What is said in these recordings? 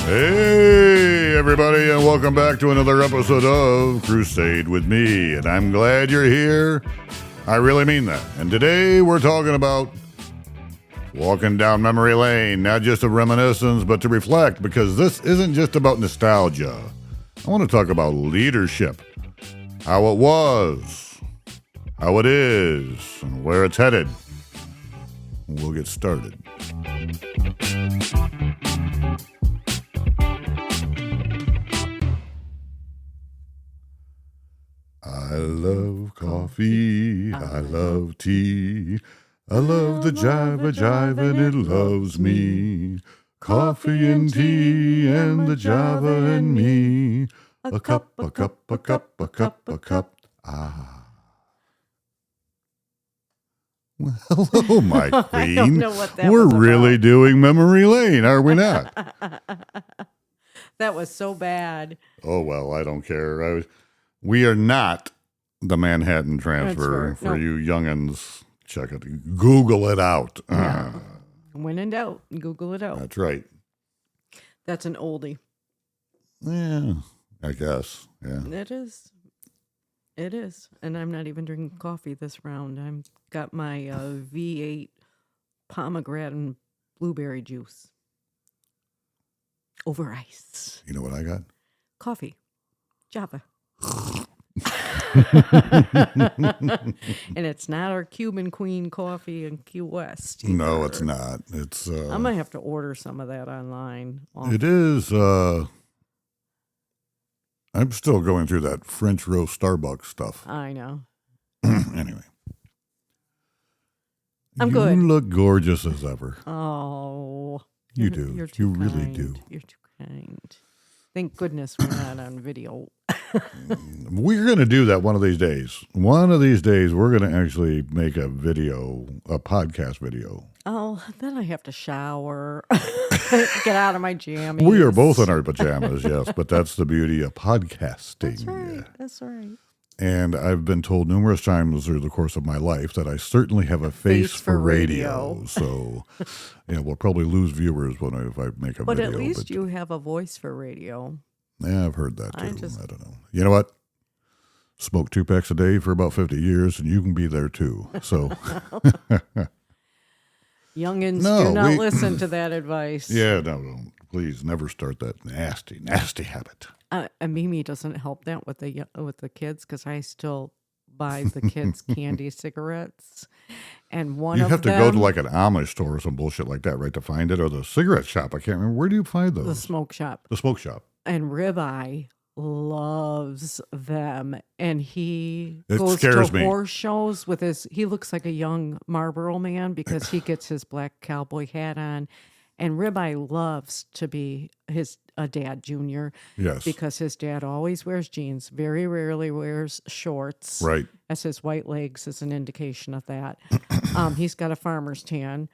Hey, everybody, and welcome back to another episode of Crusade with me. And I'm glad you're here. I really mean that. And today we're talking about walking down memory lane, not just a reminiscence, but to reflect, because this isn't just about nostalgia. I want to talk about leadership, how it was, how it is, and where it's headed. We'll get started. I love coffee, I love tea, I love the jive and it loves me. Coffee and tea and the Java and me. A cup, a cup, a cup, a cup, a cup. Ah. Well, hello, my queen. I don't know what that We're was really about. doing memory lane, are we not? That was so bad. Oh, well, I don't care. We are not the Manhattan Transfer. Transfer, For no. you youngins. Check it. Google it out. Yeah. When in doubt, Google it out. That's right. That's an oldie. Yeah, I guess. Yeah. It is. It is. And I'm not even drinking coffee this round. I've got my V8 pomegranate and blueberry juice over ice. You know what I got? Coffee. Java. And it's not our Cuban Queen coffee in Key West. No, either. it's not. It's I might have to order some of that online. it is I'm still going through that French roast Starbucks stuff. I know. Anyway. I'm you good. You look gorgeous as ever. Oh. You do. You're too You really kind. do. You're too kind. Thank goodness we're not on video. We're going to do that one of these days. One of these days, we're going to actually make a video, a podcast video. Oh, then I have to shower, get out of my jammies. We are both in our pajamas, yes, but that's the beauty of podcasting. That's right. That's right. And I've been told numerous times through the course of my life that I certainly have a face for radio. So, we'll probably lose viewers if I make a But video. at least you have a voice for radio. Yeah, I've heard that too. I don't know. You know what? Smoke 2 packs a day for about 50 years, and you can be there too. So, Youngins, do not listen to that advice. Yeah, no, please never start that nasty habit. And Mimi doesn't help that with the kids because I still buy the kids candy cigarettes, and one You of have to them, go to like an Amish store or some bullshit like that, right, to find it, or the cigarette shop. I can't remember. Where do you find those? the smoke shop, The smoke shop. and Ribeye loves them, and he It goes scares to me. horse shows with his. He looks like a young Marlboro man because he gets his black cowboy hat on, and Ribeye loves to be a dad junior. Yes. Because his dad always wears jeans, very rarely wears shorts. Right. As his white legs is an indication of that. He's got a farmer's tan.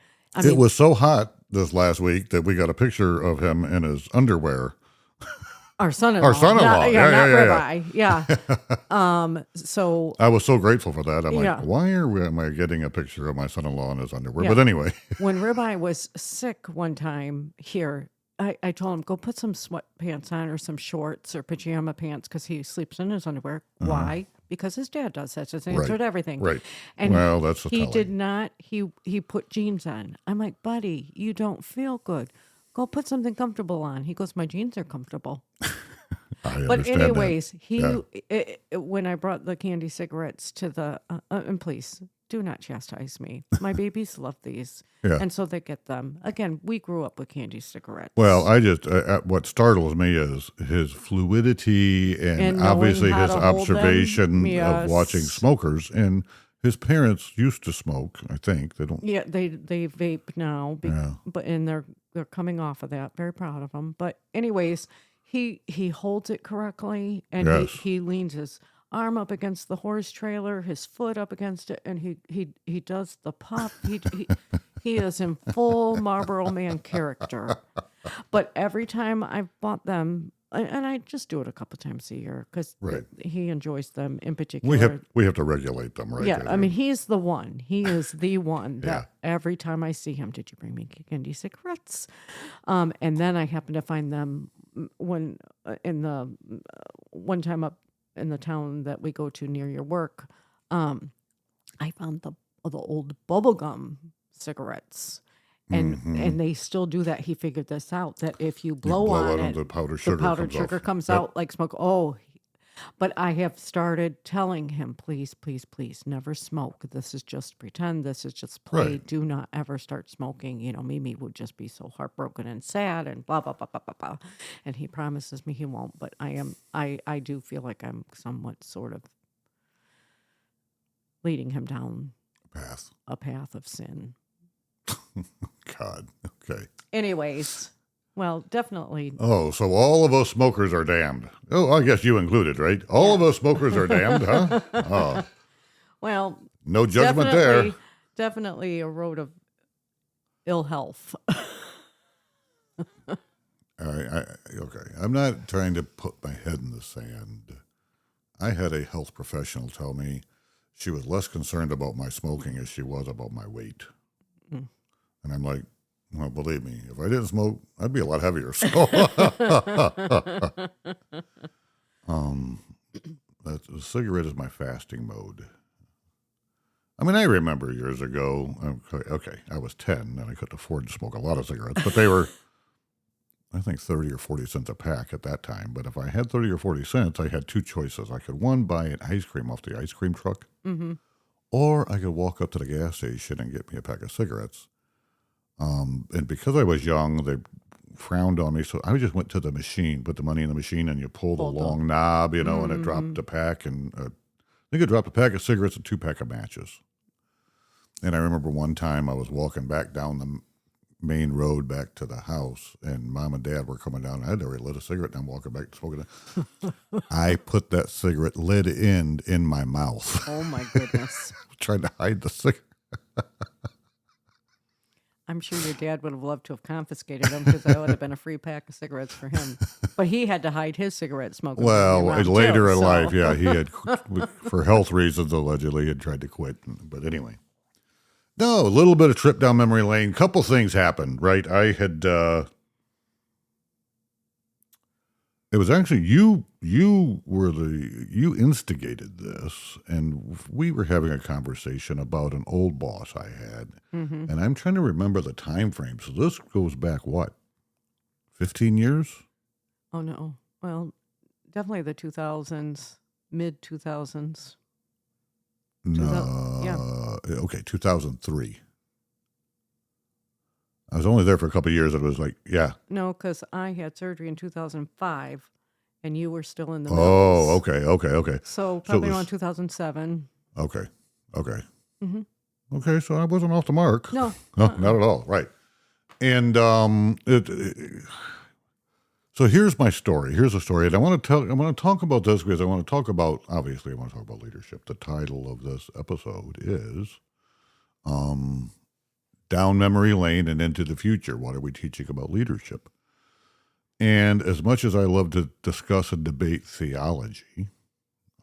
It was so hot this last week that we got a picture of him in his underwear. Our son-in-law. Our son-in-law. Not Ribeye. Yeah. So I was so grateful for that. I'm like, Yeah. why am I getting a picture of my son-in-law in his underwear? Yeah. But anyway. when Ribeye was sick one time here, I told him, go put some sweatpants on or some shorts or pajama pants because he sleeps in his underwear. Why? Because his dad does. That's his answer to everything. Right. And Well, that's he telling. did not. He put jeans on. I'm like, buddy, you don't feel good. Go put something comfortable on. He goes, my jeans are comfortable. I But understand anyways, that. when I brought the candy cigarettes to the, and please do not chastise me. My babies love these, Yeah. and so they get them. Again, we grew up with candy cigarettes. Well, I just, what startles me is his fluidity and knowing obviously how his to hold them. observation of Yes. watching smokers. And his parents used to smoke, I think. They don't. Yeah, they vape now, Yeah. but and they're coming off of that. Very proud of them. But anyways, he holds it correctly, and Yes. he leans his arm up against the horse trailer, his foot up against it, and he does the puff. He is in full Marlboro Man character. But every time I've bought them and I just do it a couple times a year because Right. he enjoys them in We particular. have to regulate them, right? Yeah, I mean, he's the one. He is the one Yeah. that every time I see him, did you bring me candy cigarettes? And then I happen to find them when in the one time up in the town that we go to near your work. I found the old bubblegum cigarettes. And they still do that. He figured this out, that if you blow blow on out it, the powdered the sugar powdered comes sugar off. comes Yep. out like smoke. Oh, but I have started telling him, please, please, please, never smoke. This is just pretend. This is just play. Right. Do not ever start smoking. You know, Mimi would just be so heartbroken and sad and blah, blah, blah, blah, blah, blah. And he promises me he won't. But I do feel like I'm somewhat sort of leading him down a path of sin. God. Okay. Anyways, well, definitely. Oh, so all of us smokers are damned. Oh, I guess you included, right? All of us smokers are damned, huh? Oh, Well, no judgment there. Definitely a road of ill health. Okay. I'm not trying to put my head in the sand. I had a health professional tell me she was less concerned about my smoking as she was about my weight. And I'm like, well, believe me, if I didn't smoke, I'd be a lot heavier. So, the cigarette is my fasting mode. I mean, I remember years ago, okay, I was 10 and I couldn't afford to smoke a lot of cigarettes, but they were, I think, 30 or 40 cents a pack at that time. But if I had 30 or 40 cents, I had two choices. I could, one, buy an ice cream off the ice cream truck, or I could walk up to the gas station and get me a pack of cigarettes. And because I was young, they frowned on me, so I just went to the machine, put the money in the machine, and you pull the long knob, and it dropped a pack, and I think it dropped a pack of cigarettes and 2 pack of matches. And I remember one time I was walking back down the main road back to the house, and Mom and Dad were coming down. I had already lit a cigarette, and I'm walking back smoking it. I put that cigarette lid in my mouth. Oh, my goodness. Trying to hide the cigarette. I'm sure your dad would have loved to have confiscated them because that would have been a free pack of cigarettes for him. But he had to hide his cigarette smoking. Well, later in life, yeah, he had, for health reasons, allegedly had tried to quit. But anyway. No, a little bit of trip down memory lane. Couple things happened, right? I had, it was actually you instigated this, and we were having a conversation about an old boss I had, and I'm trying to remember the time frame. So this goes back, what, 15 years? Oh, no. Well, definitely the 2000s, mid 2000s. No. Yeah. Okay, 2003. I was only there for a couple of years. It was like, yeah. No, because I had surgery in 2005, and you were still in the Oh, mills. okay. So probably it was- around 2007. Okay. Okay, so I wasn't off the mark. No. No, not at all. Right. And so here's my story. Here's a story, and I want to talk about this because I want to talk about leadership. The title of this episode is Down Memory Lane and Into the Future. What are we teaching about leadership? And as much as I love to discuss and debate theology,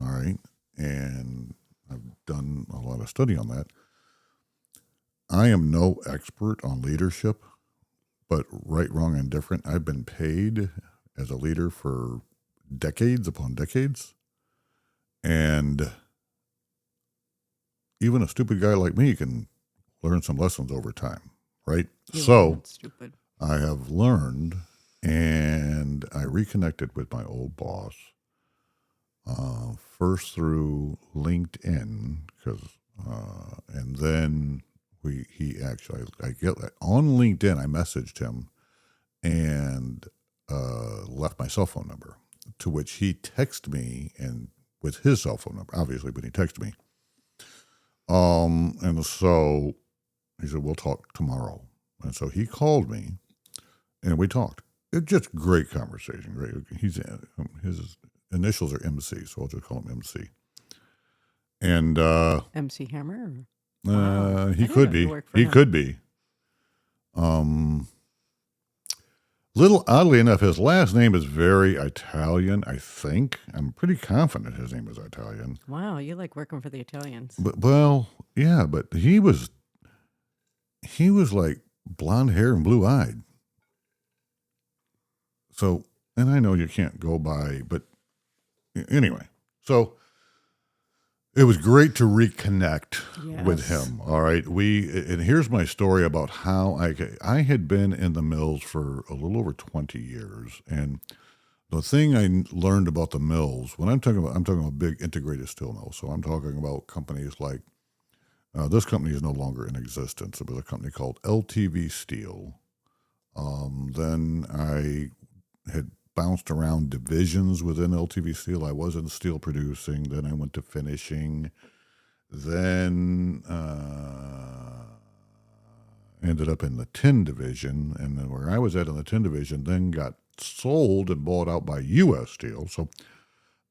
all right, and I've done a lot of study on that, I am no expert on leadership, but right, wrong, and different. I've been paid as a leader for decades upon decades, and even a stupid guy like me can learn some lessons over time, right? So Stupid. I have learned, and I reconnected with my old boss, first through LinkedIn, and then I get on LinkedIn. I messaged him and left my cell phone number, to which he texted me, and with his cell phone number, obviously, but he texted me. And so he said, we'll talk tomorrow. And so he called me, and we talked. It's just great conversation. Great. His initials are MC, so I'll just call him MC. And MC Hammer? he could be. He could be. Little oddly enough, his last name is very Italian, I think. I'm pretty confident his name is Italian. Wow, you like working for the Italians. But, well, yeah, but he was like blonde hair and blue eyed. So, and I know you can't go by, but anyway, so it was great to reconnect with him. All right. And here's my story about how I had been in the mills for a little over 20 years. And the thing I learned about the mills, when I'm talking about big integrated steel mills. So I'm talking about companies like, this company is no longer in existence. It was a company called LTV Steel. Then I had bounced around divisions within LTV Steel. I was in steel producing. Then I went to finishing. Then ended up in the tin division. And then where I was at in the tin division then got sold and bought out by U.S. Steel. So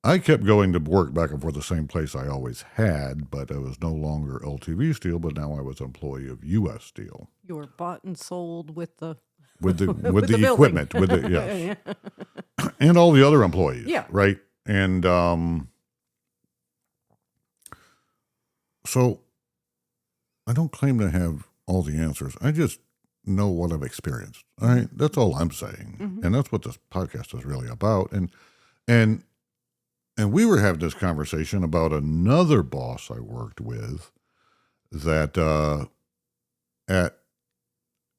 I kept going to work back and forth the same place I always had, but I was no longer LTV Steel, but now I was an employee of U.S. Steel. You were bought and sold with the with the the equipment, with the yes, and all the other employees, right? And so I don't claim to have all the answers. I just know what I've experienced. All right, that's all I'm saying, and that's what this podcast is really about. And we were having this conversation about another boss I worked with that at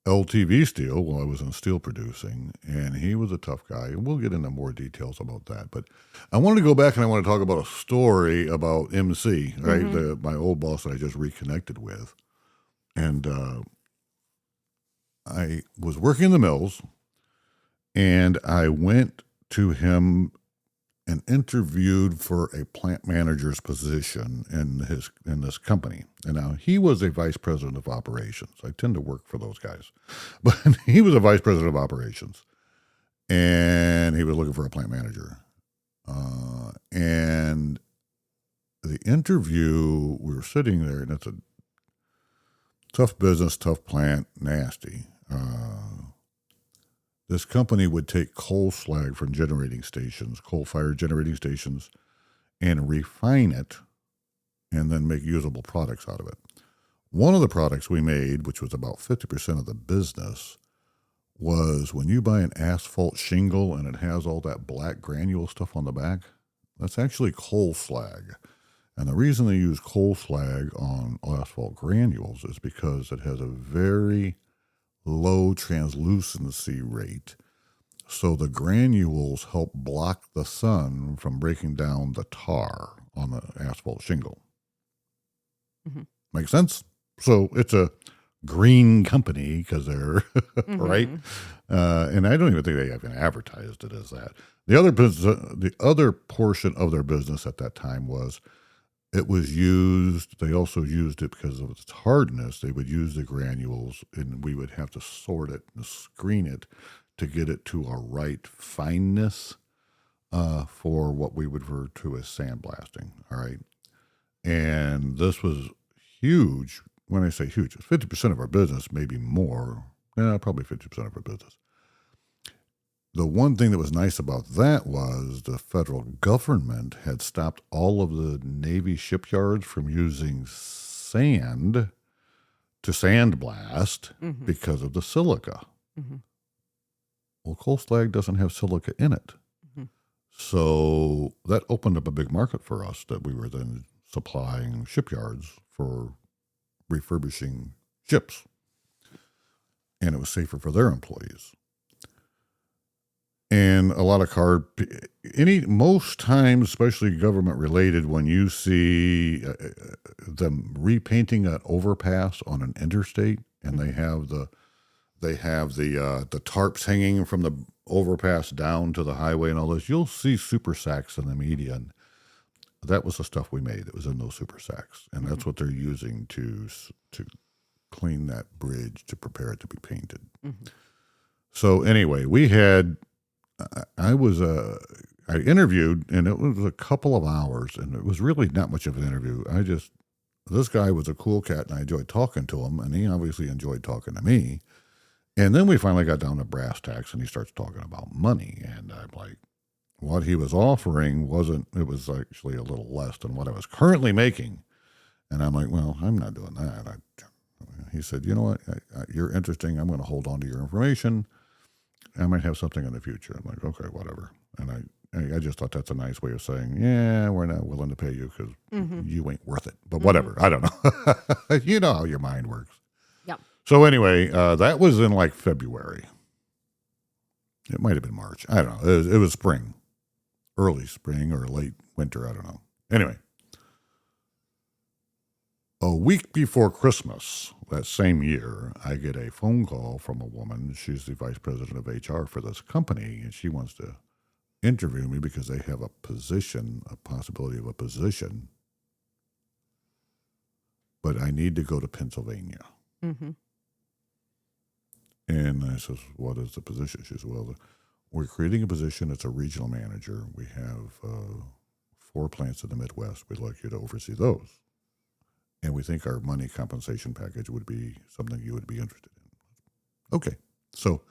LTV Steel while I was in steel producing, and he was a tough guy. And we'll get into more details about that. But I wanted to go back and I want to talk about a story about MC, right? My old boss that I just reconnected with. And I was working in the mills, and I went to him and interviewed for a plant manager's position in this company. And now he was a vice president of operations. I tend to work for those guys, but he was a vice president of operations, and he was looking for a plant manager. And the interview, we were sitting there, and it's a tough business, tough plant, nasty. This company would take coal slag from generating stations, coal-fired generating stations, and refine it and then make usable products out of it. One of the products we made, which was about 50% of the business, was when you buy an asphalt shingle and it has all that black granule stuff on the back, that's actually coal slag. And the reason they use coal slag on asphalt granules is because it has a very low translucency rate, so the granules help block the sun from breaking down the tar on the asphalt shingle. Make sense? So it's a green company because they're right, and I don't even think they even advertised it as that. The other portion of their business at that time was, it was used, they also used it because of its hardness. They would use the granules, and we would have to sort it and screen it to get it to a right fineness for what we would refer to as sandblasting, all right? And this was huge. When I say huge, it's 50% of our business, maybe more. Probably 50% of our business. The one thing that was nice about that was the federal government had stopped all of the Navy shipyards from using sand to sandblast because of the silica. Well, coal slag doesn't have silica in it. So that opened up a big market for us that we were then supplying shipyards for refurbishing ships. And it was safer for their employees. And a lot of most times, especially government related, when you see them repainting an overpass on an interstate, and they have the tarps hanging from the overpass down to the highway and all this, you'll see super sacks in the media, and that was the stuff we made. It was in those super sacks, and that's what they're using to clean that bridge to prepare it to be painted. So anyway, I interviewed, and it was a couple of hours, and it was really not much of an interview. This guy was a cool cat, and I enjoyed talking to him, and he obviously enjoyed talking to me. And then we finally got down to brass tacks, and he starts talking about money. And I'm like, what he was offering it was actually a little less than what I was currently making. And I'm like, well, I'm not doing that. He said, you know what, you're interesting. I'm going to hold on to your information. I might have something in the future. I'm like, okay, whatever. And I just thought that's a nice way of saying, yeah, we're not willing to pay you because you ain't worth it. But whatever. I don't know. You know how your mind works. Yep. So anyway, that was in like February. It might have been March. I don't know. It was spring. Early spring or late winter. I don't know. Anyway. A week before Christmas that same year, I get a phone call from a woman. She's the vice president of HR for this company, and she wants to interview me because they have a possibility of a position, but I need to go to Pennsylvania. Mm-hmm. And I says, what is the position? She says, well, we're creating a position. It's a regional manager. We have 4 plants in the Midwest. We'd like you to oversee those. And we think our money compensation package would be something you would be interested in. Okay. So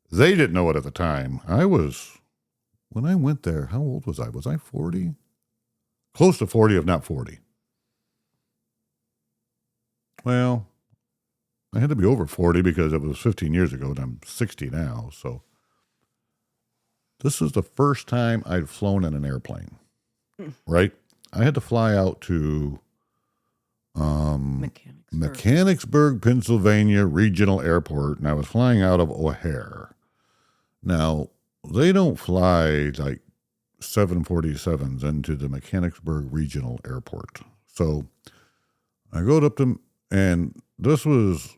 they didn't know it at the time. When I went there, how old was I? Was I 40? Close to 40, if not 40. Well, I had to be over 40 because it was 15 years ago, and I'm 60 now. So this is the first time I'd flown in an airplane, right? I had to fly out to Mechanicsburg, Pennsylvania Regional Airport, and I was flying out of O'Hare. Now, they don't fly like 747s into the Mechanicsburg Regional Airport. So I go up to, and this was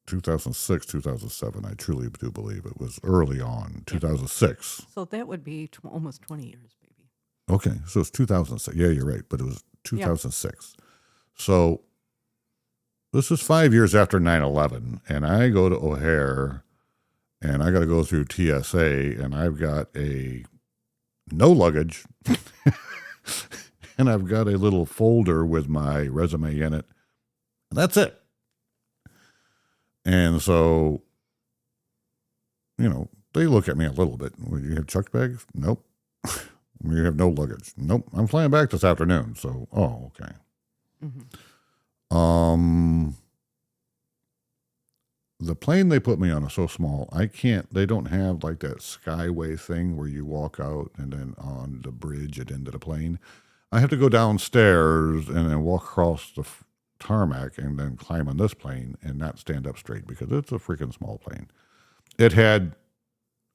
2006, 2007. I truly do believe it was early on, 2006. So that would be almost 20 years, baby. Okay, so it's 2006. Yeah, you're right, but it was 2006. Yep. So this is 5 years after 9/11, and I go to O'Hare, and I got to go through TSA, and I've got no luggage, and I've got a little folder with my resume in it. That's it. And so, they look at me a little bit. Well, you have checked bags? Nope. You have no luggage? Nope. I'm flying back this afternoon. So, okay. Mm-hmm. The plane they put me on is so small. They don't have like that skyway thing where you walk out and then on the bridge and into the plane. I have to go downstairs and then walk across the tarmac and then climb on this plane and not stand up straight because it's a freaking small plane. It had,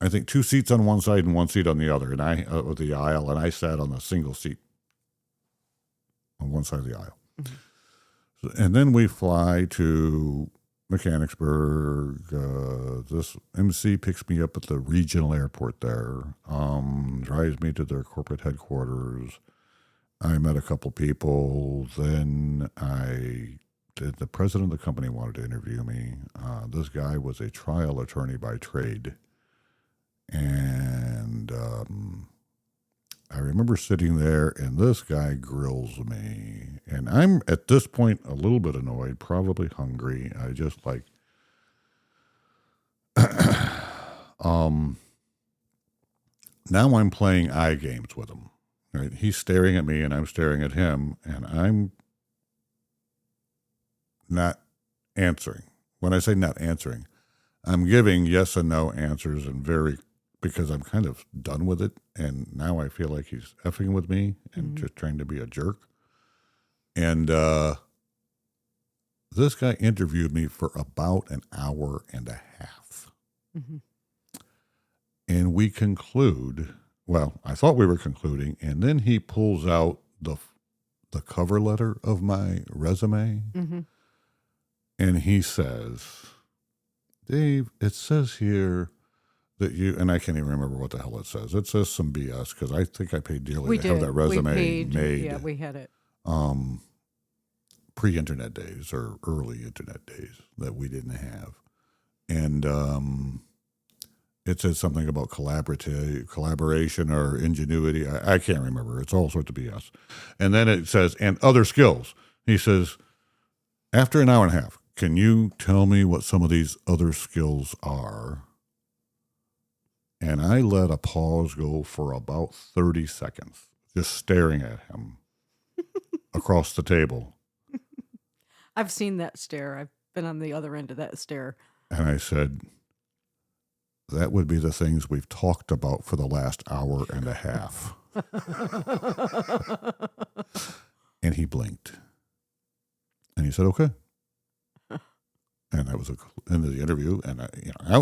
I think, 2 seats on one side and 1 seat on the other, and with the aisle, and I sat on a single seat on one side of the aisle. Mm-hmm. So, and then we fly to Mechanicsburg. This MC picks me up at the regional airport there, drives me to their corporate headquarters. I met a couple people. Then the president of the company wanted to interview me. This guy was a trial attorney by trade. And I remember sitting there, and this guy grills me. And I'm, at this point, a little bit annoyed, probably hungry. I just like... now I'm playing eye games with him. Right? He's staring at me, and I'm staring at him, and I'm not answering. When I say not answering, I'm giving yes and no answers, and because I'm kind of done with it, and now I feel like he's effing with me and just trying to be a jerk. And this guy interviewed me for about an hour and a half. Mm-hmm. And we conclude, well, I thought we were concluding, and then he pulls out the cover letter of my resume, and he says, Dave, it says here that you, and I can't even remember what the hell it says. It says some BS because I think I paid dearly to have that resume made. Yeah, we had it. Pre-internet days or early internet days that we didn't have. And it says something about collaboration or ingenuity. I can't remember. It's all sorts of BS. And then it says, and other skills. He says, after an hour and a half, can you tell me what some of these other skills are? And I let a pause go for about 30 seconds, just staring at him across the table. I've seen that stare. I've been on the other end of that stare. And I said, that would be the things we've talked about for the last hour and a half. And he blinked. And he said, okay. And that was the end of the interview. And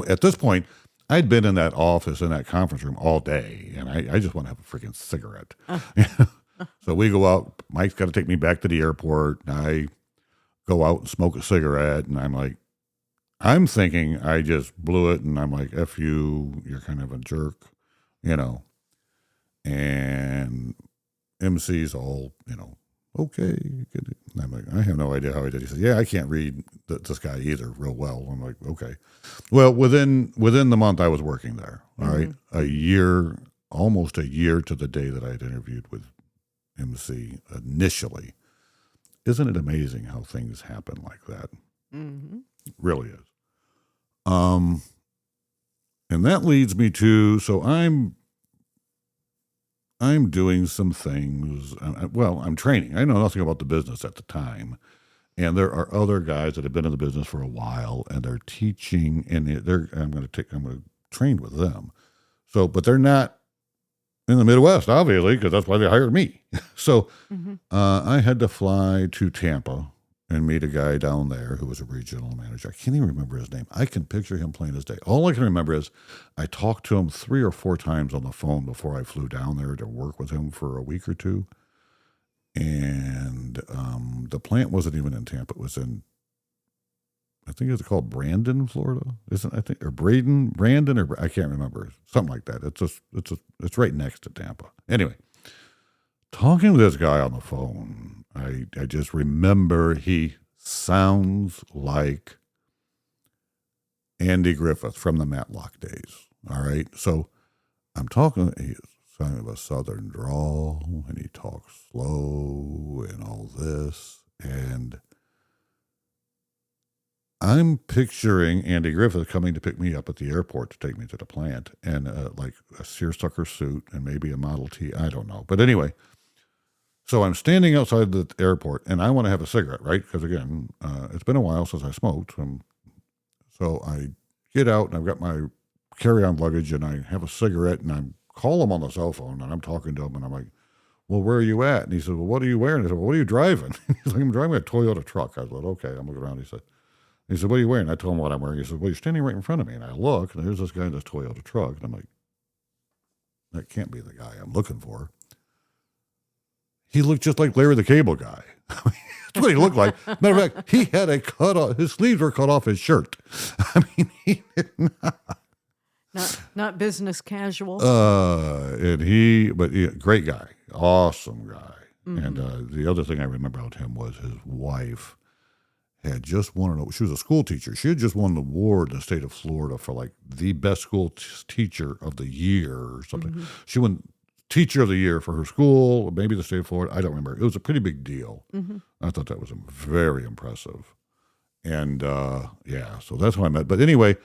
at this point, I'd been in that office, in that conference room all day, and I just want to have a freaking cigarette. So we go out. Mike's got to take me back to the airport. And I go out and smoke a cigarette, and I'm thinking I just blew it, and I'm like, F you, you're kind of a jerk, And MC's all, okay. And I'm like, I have no idea how he did. He says, yeah, I can't read this guy either real well. I'm like, okay. Well, within the month I was working there, all right? Almost a year to the day that I had interviewed with MC initially. Isn't it amazing how things happen like that? Mm-hmm. It really is. And that leads me to, so I'm doing some things. I'm training. I know nothing about the business at the time. And there are other guys that have been in the business for a while, and they're teaching, and I'm going to train with them. So, but they're not in the Midwest, obviously, because that's why they hired me. So I had to fly to Tampa and meet a guy down there who was a regional manager. I can't even remember his name. I can picture him plain as day. All I can remember is I talked to him 3 or 4 times on the phone before I flew down there to work with him for a week or two. And the plant wasn't even in Tampa. It was in, I think it's called Brandon, Florida. Or Brandon, or I can't remember. Something like that. It's right next to Tampa. Anyway, talking to this guy on the phone, I just remember he sounds like Andy Griffith from the Matlock days. All right. So I'm talking, he's kind of a southern drawl, and he talks slow and all this. And I'm picturing Andy Griffith coming to pick me up at the airport to take me to the plant, and like a seersucker suit and maybe a Model T. I don't know. But anyway, so I'm standing outside the airport, and I want to have a cigarette, right? Because again, it's been a while since I smoked. So I get out, and I've got my carry-on luggage, and I have a cigarette, and I call him on the cell phone, and I'm talking to him, and I'm like, well, where are you at? And he said, well, what are you wearing? I said, well, what are you driving? He's like, I'm driving a Toyota truck. I said, okay. I'm looking around. He said, what are you wearing? I told him what I'm wearing. He said, well, you're standing right in front of me. And I look, and there's this guy in this Toyota truck. And I'm like, that can't be the guy I'm looking for. He looked just like Larry the Cable Guy. That's what he looked like. Matter of fact, he had his sleeves were cut off his shirt. I mean, he did not business casual. Great guy, awesome guy. Mm-hmm. And the other thing I remember about him was his wife had just won. She was a school teacher. She had just won the award in the state of Florida for like the best school teacher of the year or something. Mm-hmm. She won teacher of the year for her school, maybe the state of Florida. I don't remember. It was a pretty big deal. Mm-hmm. I thought that was very impressive. And so that's how I met. But anyway,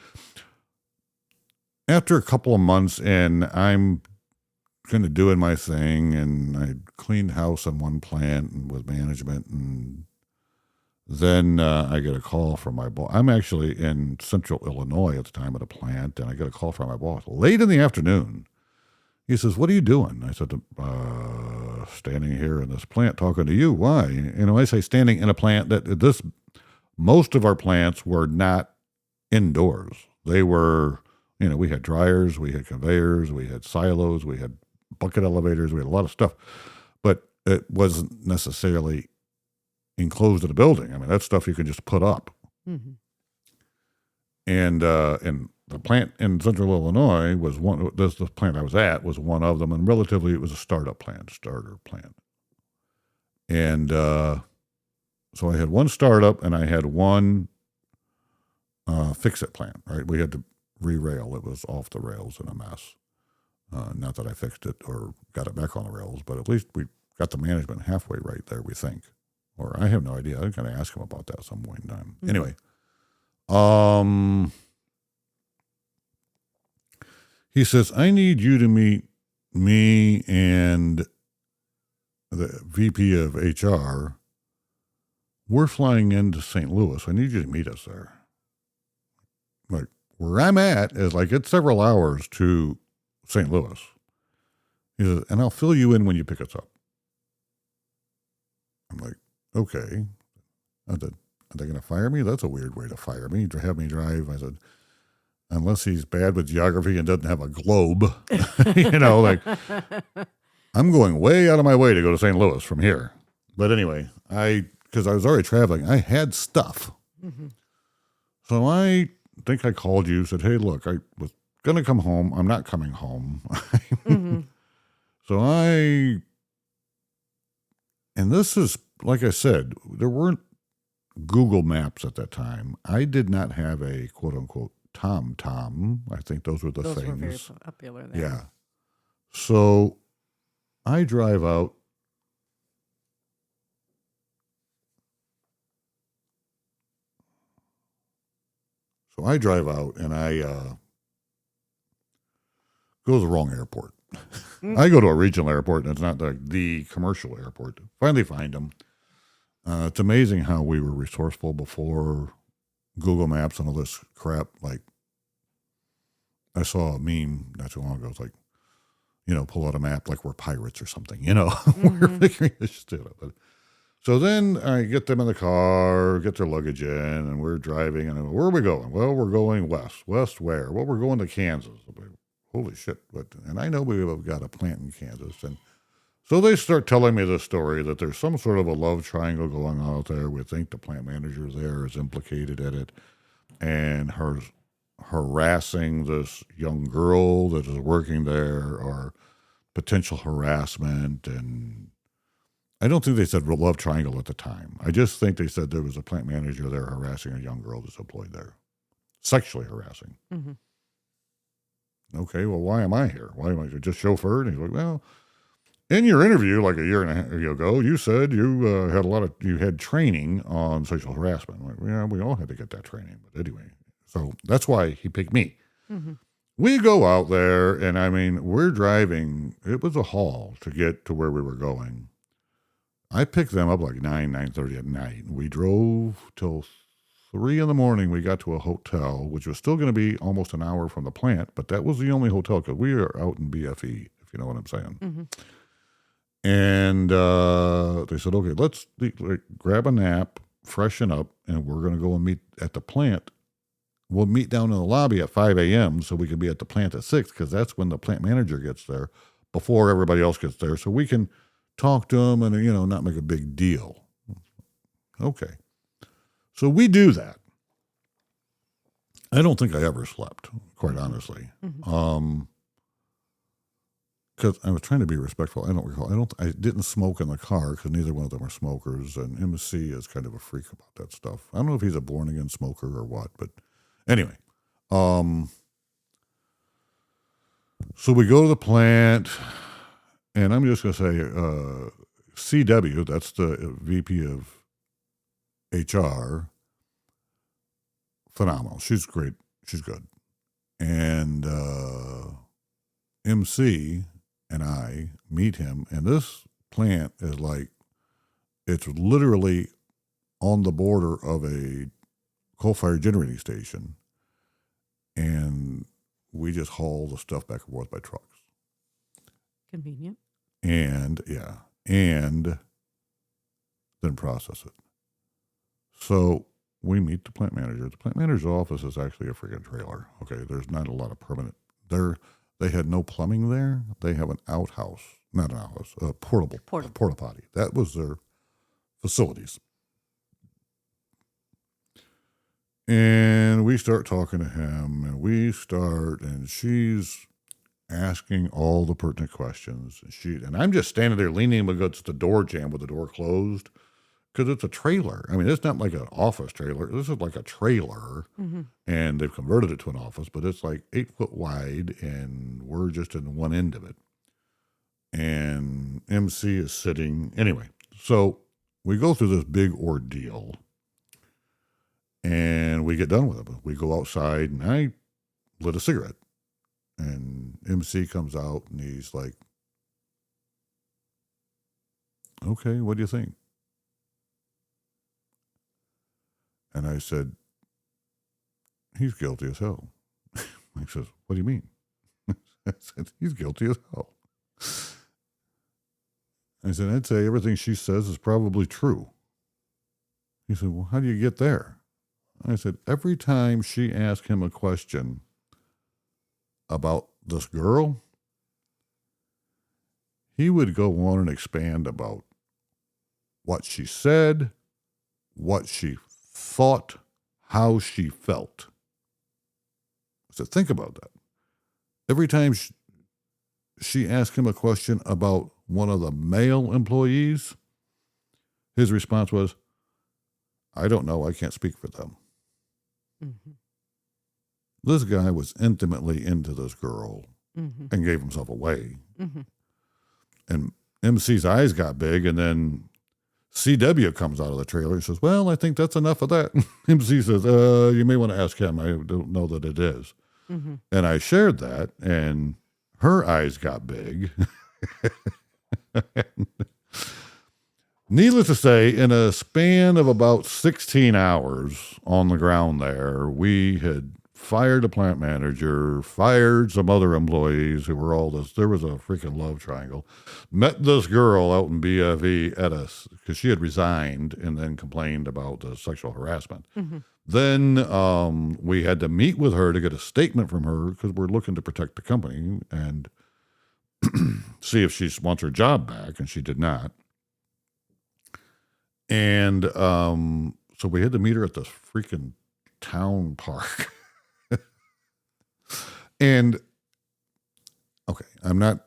after a couple of months in, I'm kind of doing my thing, and I cleaned house on one plant and with management, and then I get a call from my boss. I'm actually in central Illinois at the time at a plant, and I get a call from my boss late in the afternoon. He says, what are you doing? I said, standing here in this plant talking to you. Why? I say standing in a plant most of our plants were not indoors. They were, we had dryers, we had conveyors, we had silos, we had bucket elevators, we had a lot of stuff, but it wasn't necessarily enclosed in a building. I mean, that's stuff you can just put up. Mm-hmm. And the plant in central Illinois was the plant I was at was one of them, and relatively it was a starter plant. And so I had one startup, and I had one fix-it plant, right? We had to re-rail. It was off the rails in a mess. Not that I fixed it or got it back on the rails, but at least we got the management halfway right there, we think. Or I have no idea. I'm going to ask him about that some point in time. Mm-hmm. Anyway, he says, I need you to meet me and the VP of HR. We're flying into St. Louis. I need you to meet us there. Like, where I'm at is like, it's several hours to St. Louis. He says, and I'll fill you in when you pick us up. I'm like, okay. I said, are they going to fire me? That's a weird way to fire me. Have me drive. I said, unless he's bad with geography and doesn't have a globe, like I'm going way out of my way to go to St. Louis from here. But anyway, because I was already traveling, I had stuff. Mm-hmm. So I think I called you, said, hey, look, I was going to come home. I'm not coming home. Mm-hmm. So and this is, like I said, there weren't Google Maps at that time. I did not have a quote unquote TomTom. I think those were the Those things. were very popular there. Yeah. So I drive out. And I go to the wrong airport. I go to a regional airport, and it's not the commercial airport. Finally find them. It's amazing how we were resourceful before Google Maps and all this crap. Like, I saw a meme not too long ago. It's like, pull out a map like we're pirates or something. Mm-hmm. We're figuring this shit out. So then I get them in the car, get their luggage in, and we're driving. And I go, where are we going? Well, we're going west. West where? Well, we're going to Kansas. Holy shit. And I know we've got a plant in Kansas. And so they start telling me this story that there's some sort of a love triangle going on out there. We think the plant manager there is implicated in it. And her harassing this young girl that is working there, or potential harassment. And I don't think they said love triangle at the time. I just think they said there was a plant manager there harassing a young girl that's employed there, sexually harassing. Mm-hmm. Okay, well, why am I here? Why am I just chauffeured? And he's like, well, in your interview like a year and a half ago, you said you had training on sexual harassment. I'm like, yeah, we all had to get that training. But anyway, so that's why he picked me. Mm-hmm. We go out there, and I mean, we're driving. It was a haul to get to where we were going. I picked them up like 9:30 at night. We drove till 3 a.m. We got to a hotel, which was still going to be almost an hour from the plant, but that was the only hotel because we are out in BFE, if you know what I'm saying. Mm-hmm. And they said, okay, let's grab a nap, freshen up, and we're going to go and meet at the plant. We'll meet down in the lobby at 5 a.m. so we can be at the plant at 6, because that's when the plant manager gets there before everybody else gets there, so we can talk to them and, not make a big deal. Okay. So we do that. I don't think I ever slept, quite honestly. Mm-hmm. Because I was trying to be respectful. I don't recall. I didn't smoke in the car because neither one of them are smokers. And MC is kind of a freak about that stuff. I don't know if he's a born again smoker or what, but anyway. So we go to the plant, and I'm just going to say, CW, that's the VP of HR, phenomenal. She's great. She's good. And MC and I meet him, and this plant is like, it's literally on the border of a coal-fired generating station, and we just haul the stuff back and forth by trucks. Convenient. And then process it. So we meet the plant manager. The plant manager's office is actually a freaking trailer. Okay, there's not a lot of permanent. They had no plumbing there. They have an outhouse, not an outhouse, a porta potty. That was their facilities. And we start talking to him, and she's asking all the pertinent questions. And I'm just standing there leaning against the door jamb with the door closed, because it's a trailer. I mean, it's not like an office trailer. This is like a trailer, Mm-hmm. and they've converted it to an office, but it's like 8 foot wide, and we're just in one end of it. And MC is sitting. Anyway, so we go through this big ordeal, and we get done with it. We go outside, and I lit a cigarette, and MC comes out, and he's like, "Okay, what do you think?" And I said, "He's guilty as hell." He says, "What do you mean?" I said, "He's guilty as hell." I said, "I'd say everything she says is probably true." He said, "Well, how do you get there?" I said, "Every time she asked him a question about this girl, he would go on and expand about what she said, what she thought, how she felt." I said, "Think about that. Every time she asked him a question about one of the male employees, his response was, 'I don't know. I can't speak for them.'" Mm-hmm. This guy was intimately into this girl Mm-hmm. and gave himself away. Mm-hmm. And MC's eyes got big, and then CW comes out of the trailer and says, "Well, I think that's enough of that." MC says, "You may want to ask him. I don't know that it is." Mm-hmm. And I shared that, and her eyes got big. Needless to say, in a span of about 16 hours on the ground there, we had fired a plant manager, fired some other employees who were all this. There was a freaking love triangle. Met this girl out in BFE at us because she had resigned and then complained about the sexual harassment. Mm-hmm. Then we had to meet with her to get a statement from her because we're looking to protect the company and see if she wants her job back, and she did not. And so we had to meet her at this freaking town park. And okay, I'm nothing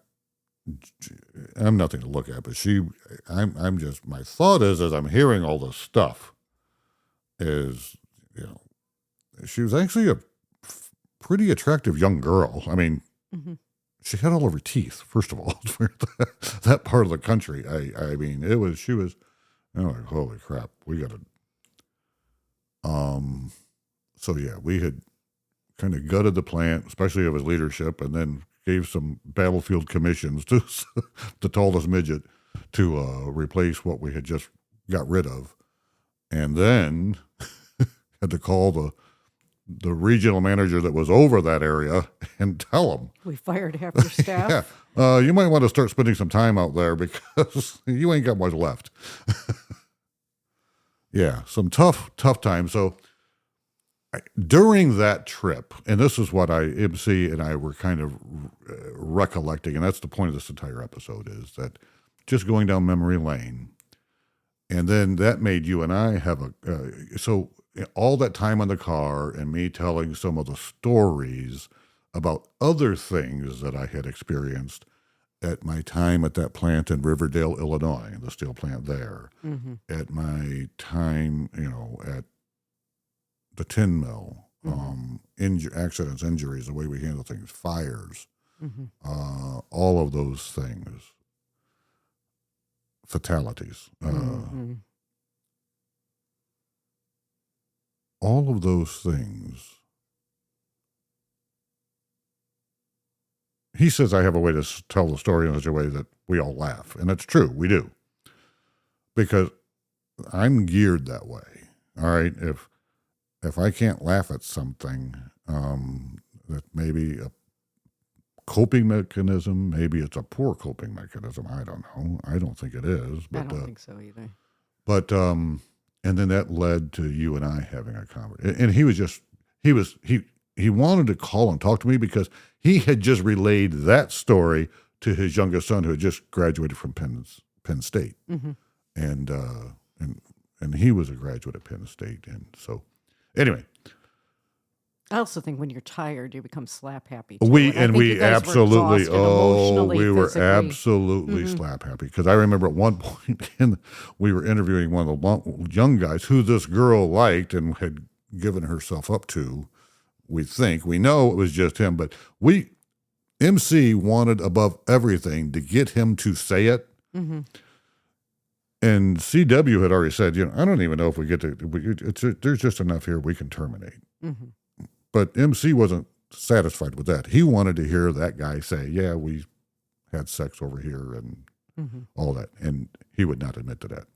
to look at, but I'm just, my thought is, as I'm hearing all this stuff, is, she was actually a pretty attractive young girl. I mean, Mm-hmm. she had all of her teeth, first of all, for that part of the country. I mean, she was, like, holy crap, we got to, so yeah, we had kind of gutted the plant, especially of his leadership, and then gave some battlefield commissions to tallest midget to replace what we had just got rid of. And then had to call the regional manager that was over that area and tell him, We fired half your staff. "Yeah, you might want to start spending some time out there because you ain't got much left." Yeah, some tough times. So during that trip, and this is what MC and I were kind of recollecting, and that's the point of this entire episode, is that just going down memory lane. And then that made you and I have so all that time on the car and me telling some of the stories about other things that I had experienced at my time at that plant in Riverdale, Illinois, the steel plant there, Mm-hmm. at my time, at the tin mill, accidents, injuries, the way we handle things, fires, all of those things, fatalities, all of those things. He says I have a way to tell the story in such a way that we all laugh, and it's true, we do, because I'm geared that way. All right, if I can't laugh at something, that maybe a coping mechanism, maybe it's a poor coping mechanism. I don't know. I don't think it is. But, I don't think so either. But and then that led to you and I having a conversation. And he wanted to call and talk to me because he had just relayed that story to his youngest son who had just graduated from Penn State, and he was a graduate at Penn State, and so. Anyway, I also think when you're tired, you become slap happy. We absolutely, we were physically. absolutely slap happy, because I remember at one point we were interviewing one of the young guys who this girl liked and had given herself up to. We know it was just him, but MC wanted above everything to get him to say it. And CW had already said, I don't even know if we get to, there's just enough here we can terminate. Mm-hmm. But MC wasn't satisfied with that. He wanted to hear that guy say, yeah, we had sex over here and all that. And he would not admit to that.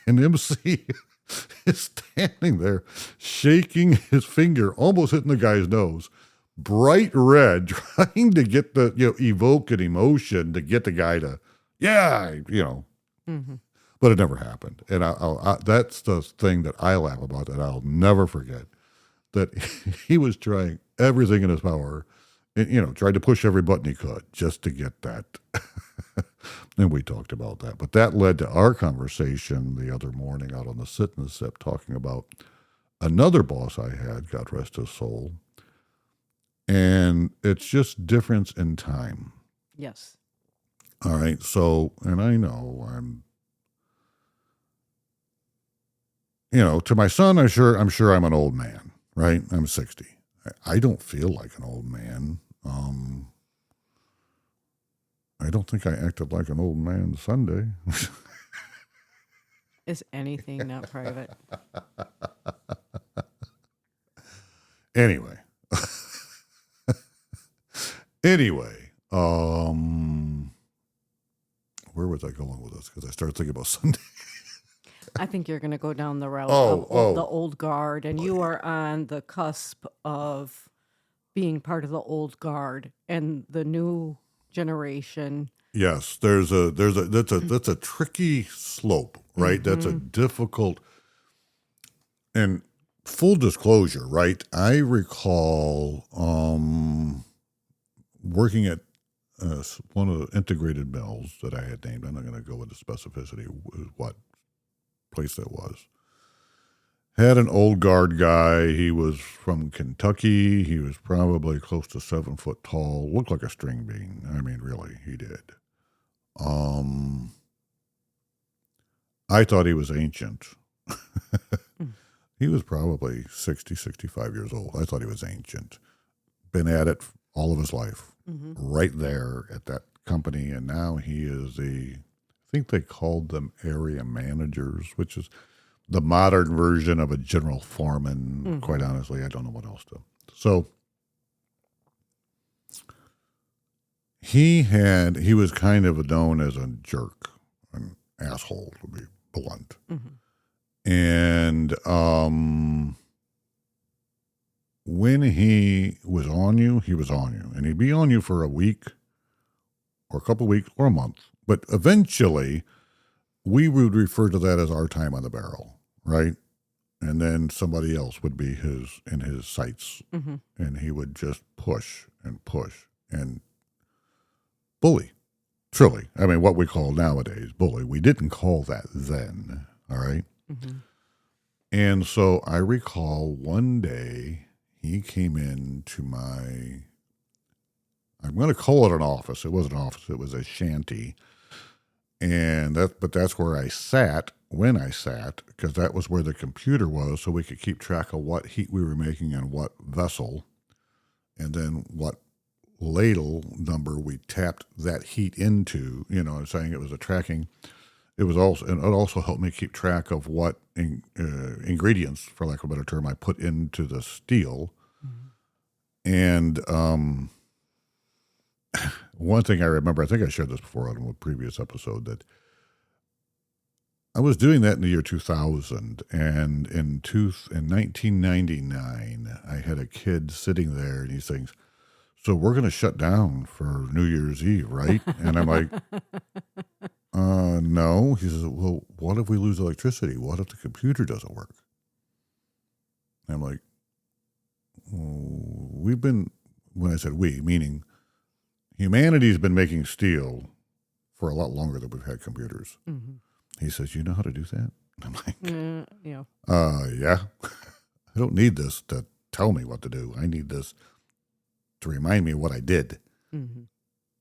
And MC is standing there shaking his finger, almost hitting the guy's nose, bright red, trying to get evoke an emotion to get the guy to, but it never happened. And that's the thing that I laugh about that I'll never forget, that he was trying everything in his power and, tried to push every button he could just to get that. And we talked about that. But that led to our conversation the other morning out on the Sit and Sip talking about another boss I had, God rest his soul. And it's just difference in time. Yes. All right. So, and I know to my son, I'm sure I'm an old man, right? I'm 60. I don't feel like an old man. I don't think I acted like an old man Sunday. Is anything not private? Anyway, where was I going with this? Because I started thinking about Sunday. I think you're going to go down the route of the old guard, and you are on the cusp of being part of the old guard and the new generation. Yes, that's a tricky slope, right? That's a difficult, and full disclosure, right? I recall working at one of the integrated mills that I had named. I'm not going to go into specificity what place that was. Had an old guard guy. He was from Kentucky. He was probably close to 7 foot tall. Looked like a string bean. I mean, really, he did. I thought he was ancient. He was probably 60, 65 years old. I thought he was ancient. Been at it all of his life, right there at that company. And now he is I think they called them area managers, which is the modern version of a general foreman. Quite honestly, I don't know what else to. So he was kind of known as a jerk, an asshole, to be blunt. And when he was on you, he was on you. And he'd be on you for a week or a couple of weeks or a month. But eventually, we would refer to that as our time on the barrel, right? And then somebody else would be in his sights. And he would just push and bully. Truly. I mean, what we call nowadays bully. We didn't call that then, all right? And so I recall one day he came into I'm going to call it an office. It wasn't an office. It was a shanty. But that's where I sat when I sat, because that was where the computer was, so we could keep track of what heat we were making on what vessel, and then what ladle number we tapped that heat into. I'm saying it was a tracking. It also helped me keep track of what ingredients, for lack of a better term, I put into the steel. And one thing I remember, I think I shared this before on a previous episode, that I was doing that in the year 2000, and in 1999, I had a kid sitting there, and he thinks, "So we're going to shut down for New Year's Eve, right?" And I'm like, no. He says, "Well, what if we lose electricity? What if the computer doesn't work?" And I'm like, when I said we, meaning humanity's been making steel for a lot longer than we've had computers. He says, "You know how to do that?" I'm like, yeah. Yeah. I don't need this to tell me what to do. I need this to remind me what I did.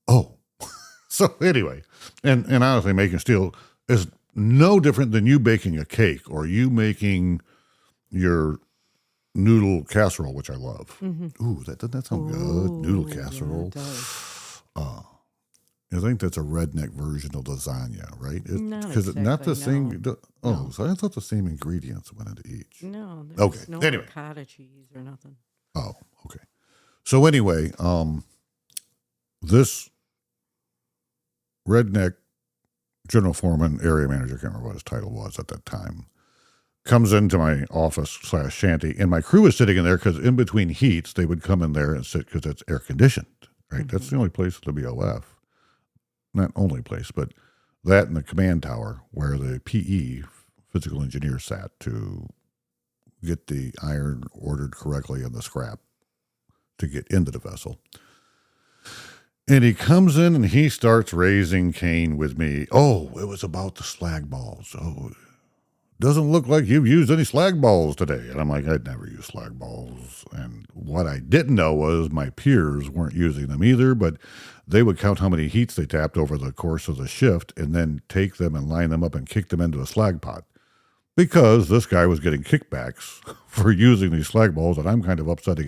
Oh. So anyway, and honestly, making steel is no different than you baking a cake or you making your noodle casserole, which I love. Ooh, doesn't that sound good? Noodle casserole. Yeah, it does. I think that's a redneck version of lasagna, right? Not Because it's not the exactly, same. no. So I thought the same ingredients went into each. No, Okay. there's no Anyway. ricotta cheese or nothing. Oh, okay. So anyway, this redneck general foreman, area manager, I can't remember what his title was at that time, comes into my office / shanty, and my crew is sitting in there because in between heats, they would come in there and sit because it's air conditioned, right? Mm-hmm. That's the only place to be OF. Not only place, but that and the command tower where the PE, physical engineer, sat to get the iron ordered correctly and the scrap to get into the vessel. And he comes in and he starts raising Cain with me. Oh, it was about the slag balls. Oh, doesn't look like you've used any slag balls today. And I'm like, I'd never use slag balls. And what I didn't know was my peers weren't using them either, but they would count how many heats they tapped over the course of the shift and then take them and line them up and kick them into a slag pot. Because this guy was getting kickbacks for using these slag balls, and I'm kind of upsetting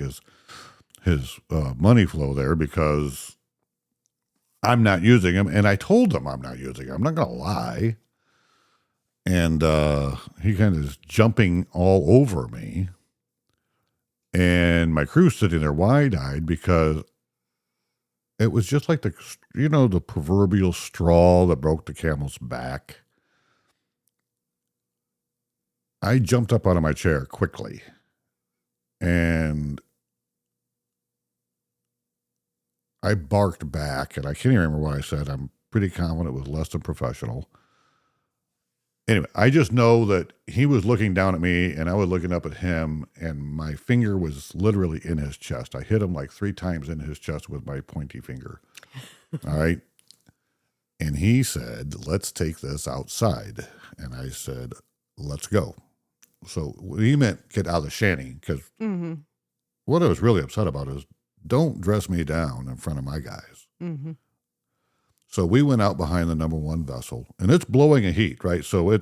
his money flow there because I'm not using them, and I told him I'm not using them. I'm not going to lie. And he kind of is jumping all over me. And my crew's sitting there wide-eyed because it was just like the proverbial straw that broke the camel's back. I jumped up out of my chair quickly. And I barked back, and I can't even remember what I said. I'm pretty confident it was less than professional. Anyway, I just know that he was looking down at me, and I was looking up at him, and my finger was literally in his chest. I hit him like 3 times in his chest with my pointy finger. All right? And he said, let's take this outside. And I said, let's go. So he meant get out of the shanty, because what I was really upset about is don't dress me down in front of my guys. Mm-hmm. So we went out behind the number 1 vessel, and it's blowing a heat, right? So I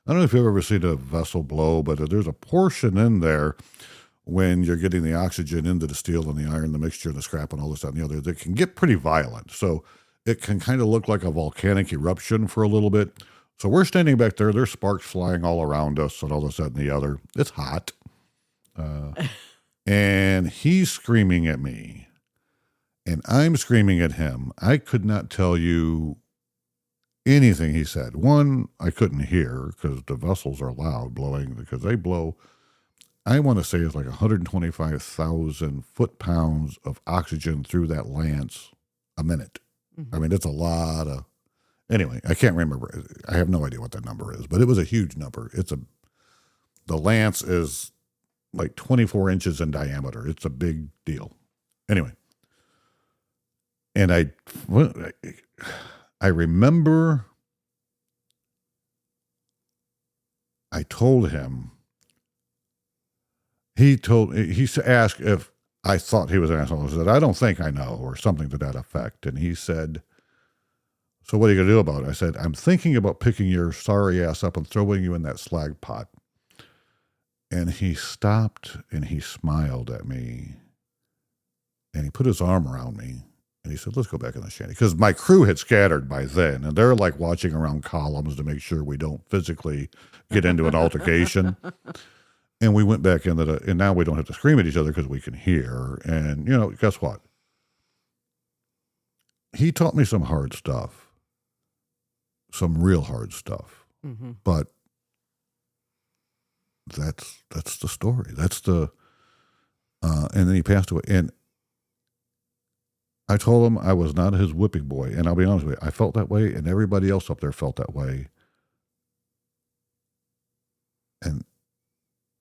don't know if you've ever seen a vessel blow, but there's a portion in there when you're getting the oxygen into the steel and the iron, the mixture, the scrap, and all this, that, and the other, that can get pretty violent. So it can kind of look like a volcanic eruption for a little bit. So we're standing back there. There's sparks flying all around us and all this, that, and the other. It's hot. And he's screaming at me. And I'm screaming at him. I could not tell you anything he said. One, I couldn't hear because the vessels are loud blowing, because they blow, I want to say it's like 125,000 foot-pounds of oxygen through that lance a minute. Mm-hmm. I mean, it's a lot of, anyway, I can't remember. I have no idea what that number is, but it was a huge number. The lance is like 24 inches in diameter. It's a big deal. Anyway. And I remember I told him, he asked if I thought he was an asshole. I said, I don't think I know, or something to that effect. And he said, so what are you going to do about it? I said, I'm thinking about picking your sorry ass up and throwing you in that slag pot. And he stopped and he smiled at me and he put his arm around me. And he said, let's go back in the shanty. Because my crew had scattered by then, and they're like watching around columns to make sure we don't physically get into an altercation. And we went back into and now we don't have to scream at each other because we can hear. And, guess what? He taught me some hard stuff, some real hard stuff. Mm-hmm. But that's the story. And then he passed away. And I told him I was not his whipping boy. And I'll be honest with you, I felt that way, and everybody else up there felt that way. And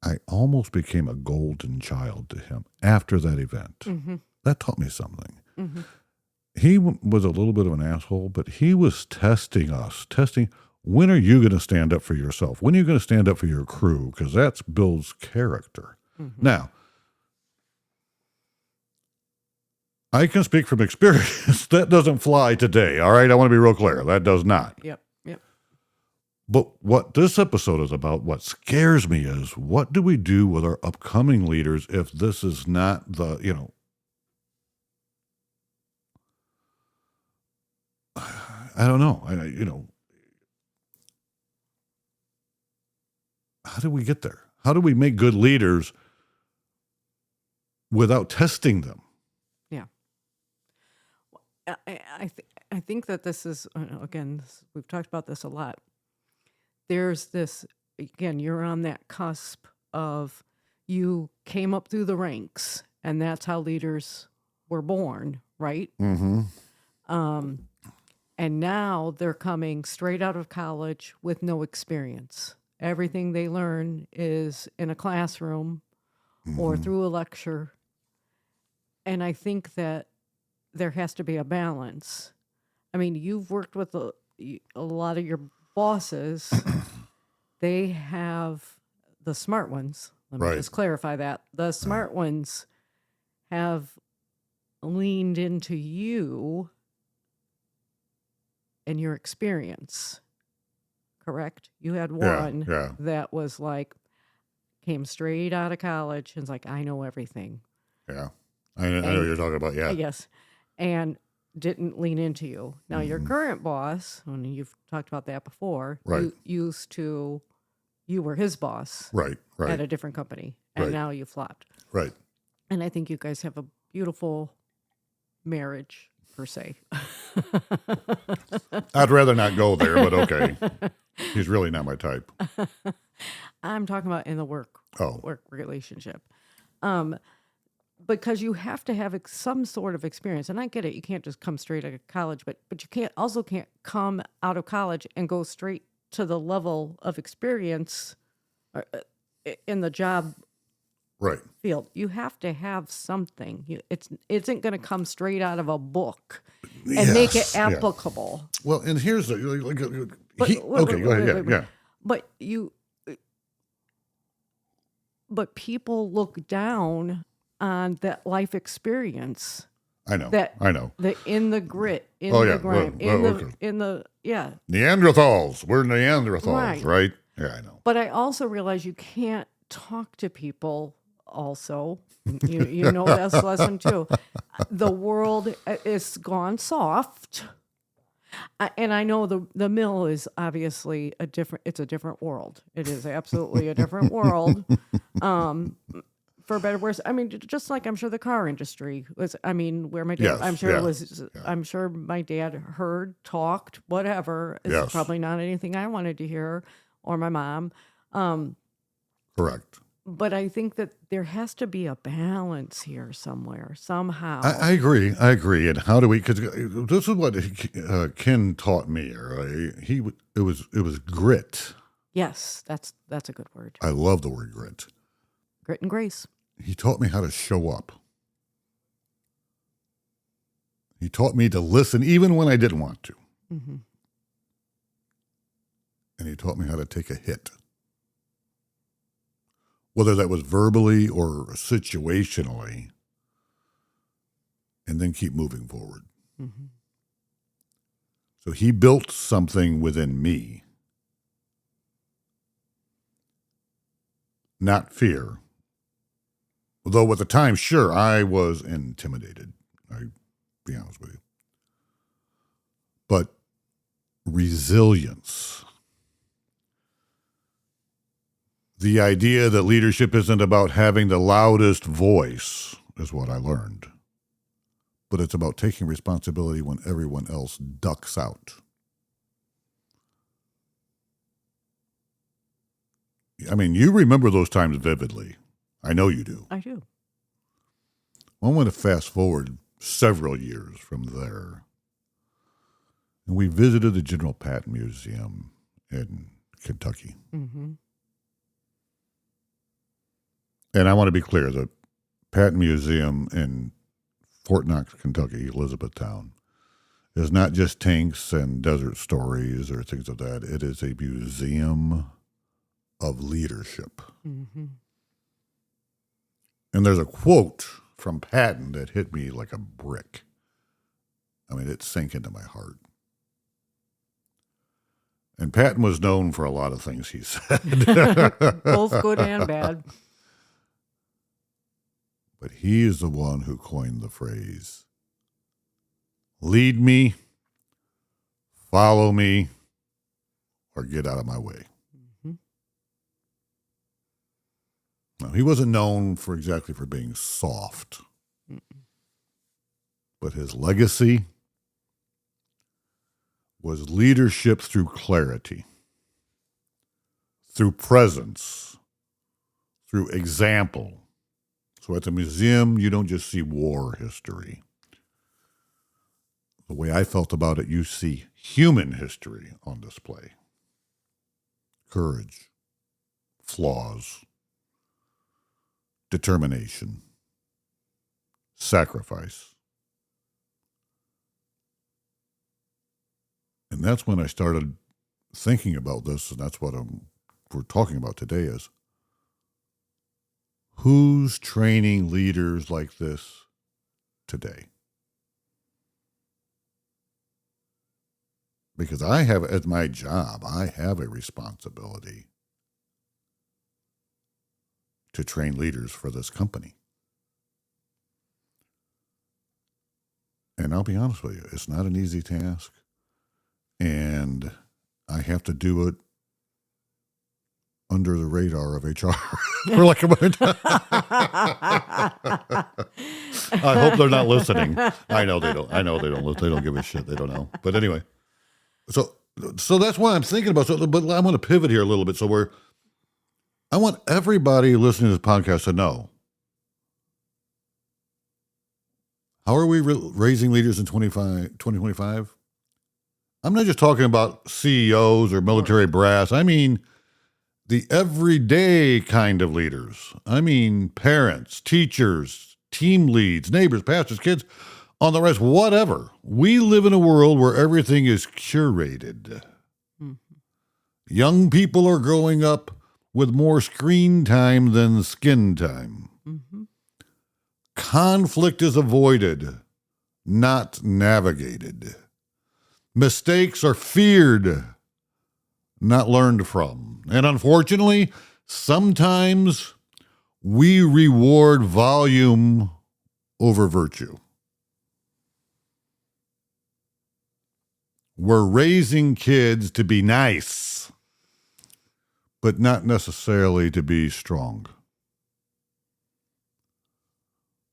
I almost became a golden child to him after that event. Mm-hmm. That taught me something. Mm-hmm. He was a little bit of an asshole, but he was testing us, when are you going to stand up for yourself? When are you going to stand up for your crew? Because that builds character. Mm-hmm. Now, I can speak from experience. That doesn't fly today, all right? I want to be real clear. That does not. Yep. But what this episode is about, what scares me is, what do we do with our upcoming leaders if this is not I don't know. How do we get there? How do we make good leaders without testing them? Yeah. I think that this is, again, we've talked about this a lot. There's this, again, you're on that cusp of you came up through the ranks, and that's how leaders were born, right? Mm-hmm. And now they're coming straight out of college with no experience. Everything they learn is in a classroom or through a lecture. And I think that there has to be a balance. I mean, you've worked with a lot of your bosses. They have the smart ones. Let me just clarify that. The smart ones have leaned into you and your experience, correct? You had one that was like, came straight out of college and was like, I know everything. Yeah. I know what you're talking about, yeah. Yes. And didn't lean into you. Now, your current boss, and you've talked about that before, you were his boss at a different company, and now you flopped. Right. And I think you guys have a beautiful marriage, per se. I'd rather not go there, but okay. He's really not my type. I'm talking about in the work relationship. Because you have to have some sort of experience. And I get it. You can't just come straight out of college, but you can't come out of college and go straight to the level of experience in the job field. You have to have something. It isn't going to come straight out of a book and make it applicable. Yeah. Well, and here's the go ahead. Yeah. But people look down on that life experience. I know. In the grit, in the grime, in the Neanderthals. We're Neanderthals, right? Yeah, I know. But I also realize you can't talk to people. Also, you know this lesson too. The world is gone soft, and I know the mill is obviously it's a different world. It is absolutely a different world. For better or worse, I mean, just like I'm sure the car industry was. I mean, where my dad, I'm sure my dad heard, talked, whatever. It's probably not anything I wanted to hear, or my mom. Correct. But I think that there has to be a balance here somewhere, somehow. I agree. And how do we? Because this is what Ken taught me. Right? It was grit. Yes, that's a good word. I love the word grit. Grit and grace. He taught me how to show up. He taught me to listen even when I didn't want to. Mm-hmm. And he taught me how to take a hit. Whether that was verbally or situationally, and then keep moving forward. Mm-hmm. So he built something within me. Not fear. Although at the time, sure, I was intimidated. I'll be honest with you. But resilience. The idea that leadership isn't about having the loudest voice is what I learned. But it's about taking responsibility when everyone else ducks out. I mean, you remember those times vividly. I know you do. I do. I want to fast forward several years from there. And we visited the General Patton Museum in Kentucky. Mm-hmm. And I want to be clear, the Patton Museum in Fort Knox, Kentucky, Elizabethtown, is not just tanks and desert stories or things of that. It is a museum of leadership. Mm-hmm. And there's a quote from Patton that hit me like a brick. I mean, it sank into my heart. And Patton was known for a lot of things he said. Both good and bad. But he is the one who coined the phrase, lead me, follow me or get out of my way. Mm-hmm. Now, he wasn't known for being soft, but his legacy was leadership through clarity, through presence, through example. So at the museum, you don't just see war history. The way I felt about it, you see human history on display. Courage, flaws, determination, sacrifice. And that's when I started thinking about this, and that's what we're talking about today is, who's training leaders like this today? Because I have, as my job, I have a responsibility to train leaders for this company. And I'll be honest with you, it's not an easy task. And I have to do it under the radar of HR for like a minute. I hope they're not listening. I know they don't. They don't give a shit. They don't know. But anyway, so that's why I'm thinking about. But I want to pivot here a little bit. So I want everybody listening to this podcast to know, how are we raising leaders in 2025? I'm not just talking about CEOs or military brass. I mean the everyday kind of leaders. I mean parents, teachers, team leads, neighbors, pastors, kids, on the rest, whatever. We live in a world where everything is curated. Mm-hmm. Young people are growing up with more screen time than skin time. Mm-hmm. Conflict is avoided, not navigated. Mistakes are feared, not learned from. And unfortunately, sometimes we reward volume over virtue. We're raising kids to be nice, but not necessarily to be strong.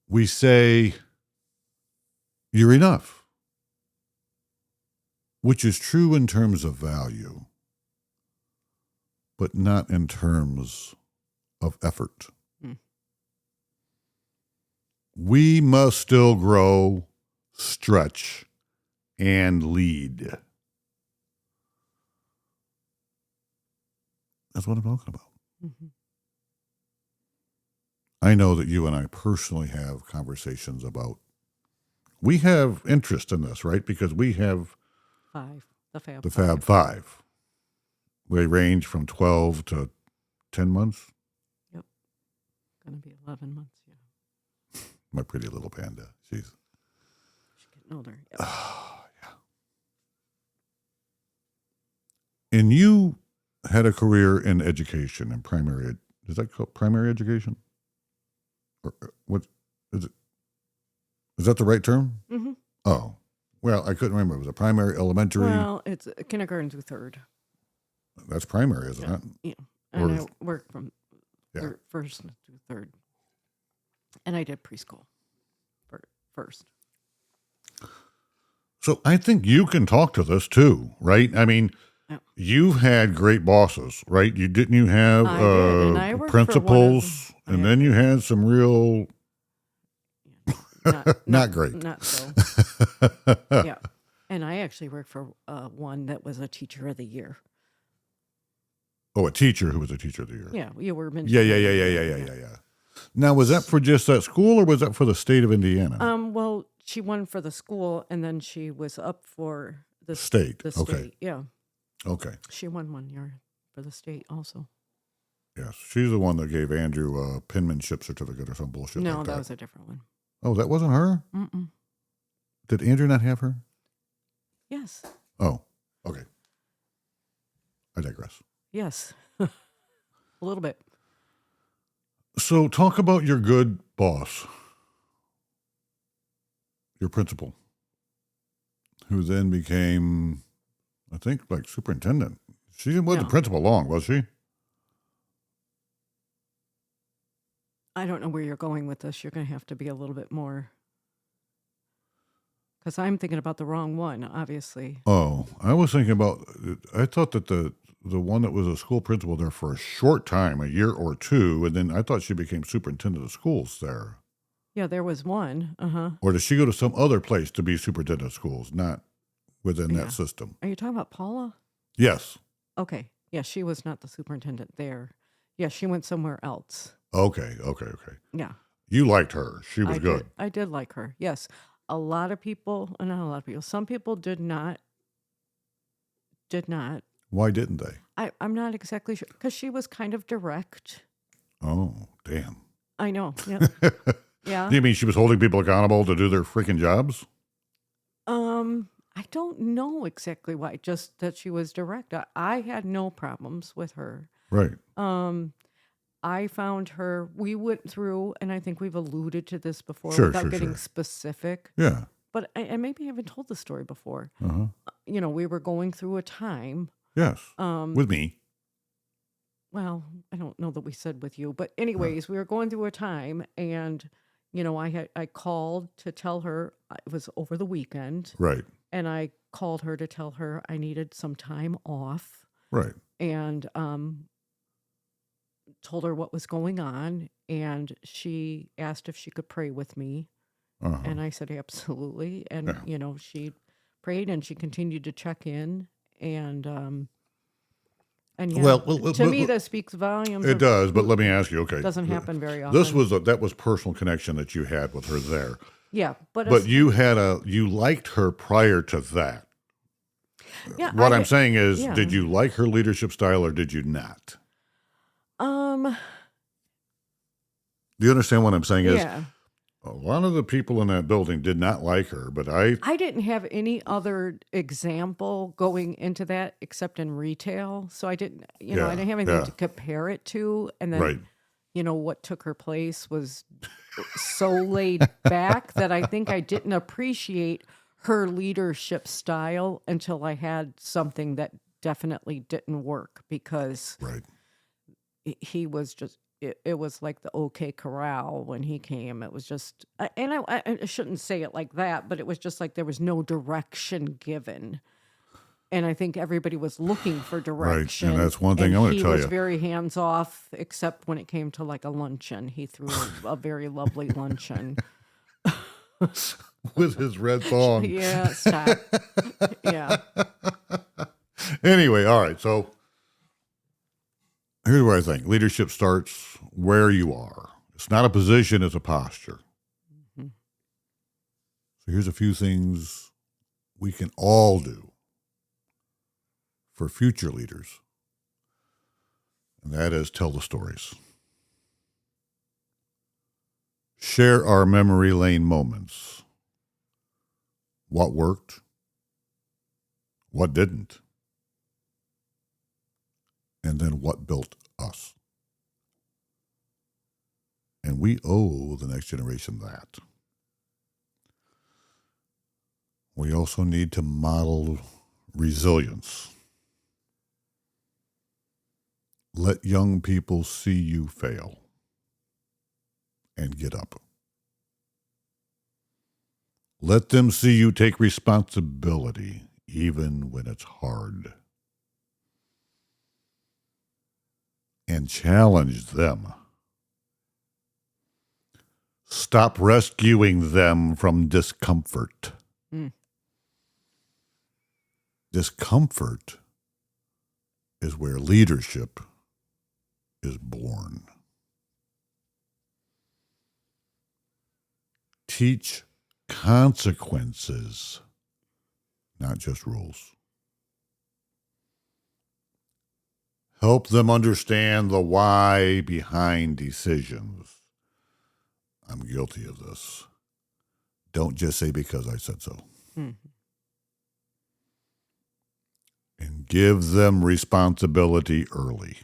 We say, you're enough. Which is true in terms of value, but not in terms of effort. We must still grow, stretch, and lead. That's what I'm talking about. Mm-hmm. I know that you and I personally have conversations about, we have interest in this, right? Because we have the Fab Five. They range from 12 to 10 months. Yep. Going to be 11 months, yeah. My pretty little panda. She's getting older. Yep. Oh, yeah. And you had a career in education and primary. Is that called primary education? Or what is it? Is that the right term? Mm-hmm. Oh. Well, I couldn't remember. It was a primary, elementary. Well, it's kindergarten through third. That's primary, isn't it? Yeah. And I worked from first through third. And I did preschool first. So I think you can talk to this too, right? I mean, you've had great bosses, right? You have principals, and then you had some real... Not great. Not so. Yeah. And I actually worked for one that was a teacher of the year. Oh, a teacher who was a teacher of the year. Yeah. You were mentioning. Yeah. Now, was that for just that school or was that for the state of Indiana? Well, she won for the school and then she was up for the state. The state, yeah. Okay. She won 1 year for the state also. Yes. She's the one that gave Andrew a penmanship certificate or some bullshit No, like that. that was a different one. Oh, that wasn't her? Mm-mm. Did Andrew not have her? Yes. Oh, okay. I digress. Yes. A little bit. So talk about your good boss, your principal, who then became I think like superintendent. She wasn't No. principal long, was she? I don't know where you're going with this. You're going to have to be a little bit more, because I'm thinking about the wrong one, obviously. Oh, I was thinking about. I thought that the one that was a school principal there for a short time, a year or two, and then I thought she became superintendent of schools there. Yeah, there was one. Or did she go to some other place to be superintendent of schools, not within Yeah. that system? Are you talking about Paula? Yes. Okay. Yeah, she was not the superintendent there. Yeah, she went somewhere else. Okay. Yeah. You liked her. She was good. I did like her. Yes. A lot of people, not a lot of people, some people did not. Why didn't they? I'm not exactly sure, because she was kind of direct. Oh, damn. I know. Yeah. Yeah. Do you mean she was holding people accountable to do their freaking jobs? I don't know exactly why, just that she was direct. I had no problems with her. Right. I found her, we went through, and I think we've alluded to this before without getting specific. Yeah. But I maybe haven't told the story before. Uh-huh. We were going through a time. Yes. With me. Well, I don't know that we said with you, but anyways, we were going through a time, and I called to tell her, it was over the weekend. Right. And I called her to tell her I needed some time off. Right. And told her what was going on, and she asked if she could pray with me. Uh-huh. And I said absolutely. And she prayed, and she continued to check in, and yeah, well, to me that speaks volumes. It does, but let me ask you. Okay, it doesn't happen very often. That was personal connection that you had with her there. Yeah, but you liked her prior to that. Yeah, what I'm saying is, did you like her leadership style or did you not? Do you understand what I'm saying? Yeah. A lot of the people in that building did not like her, but I didn't have any other example going into that except in retail. So I didn't, I didn't have anything to compare it to. And then, what took her place was so laid back that I think I didn't appreciate her leadership style until I had something that definitely didn't work, because he was just, it was like the OK Corral when he came. It was just, and I shouldn't say it like that, but it was just like there was no direction given. And I think everybody was looking for direction. Right, and that's one thing I'm going to tell you. He was very hands-off, except when it came to like a luncheon. He threw a very lovely luncheon. With his red thong. Yeah, stop. Yeah. Anyway, all right, so here's what I think. Leadership starts where you are. It's not a position, it's a posture. Mm-hmm. So here's a few things we can all do for future leaders. And that is tell the stories. Share our memory lane moments. What worked? What didn't? And then what built us? And we owe the next generation that. We also need to model resilience. Let young people see you fail and get up. Let them see you take responsibility even when it's hard. And challenge them. Stop rescuing them from discomfort. Discomfort is where leadership is born. Teach consequences, not just rules. Help them understand the why behind decisions. I'm guilty of this. Don't just say because I said so. Mm-hmm. And give them responsibility early.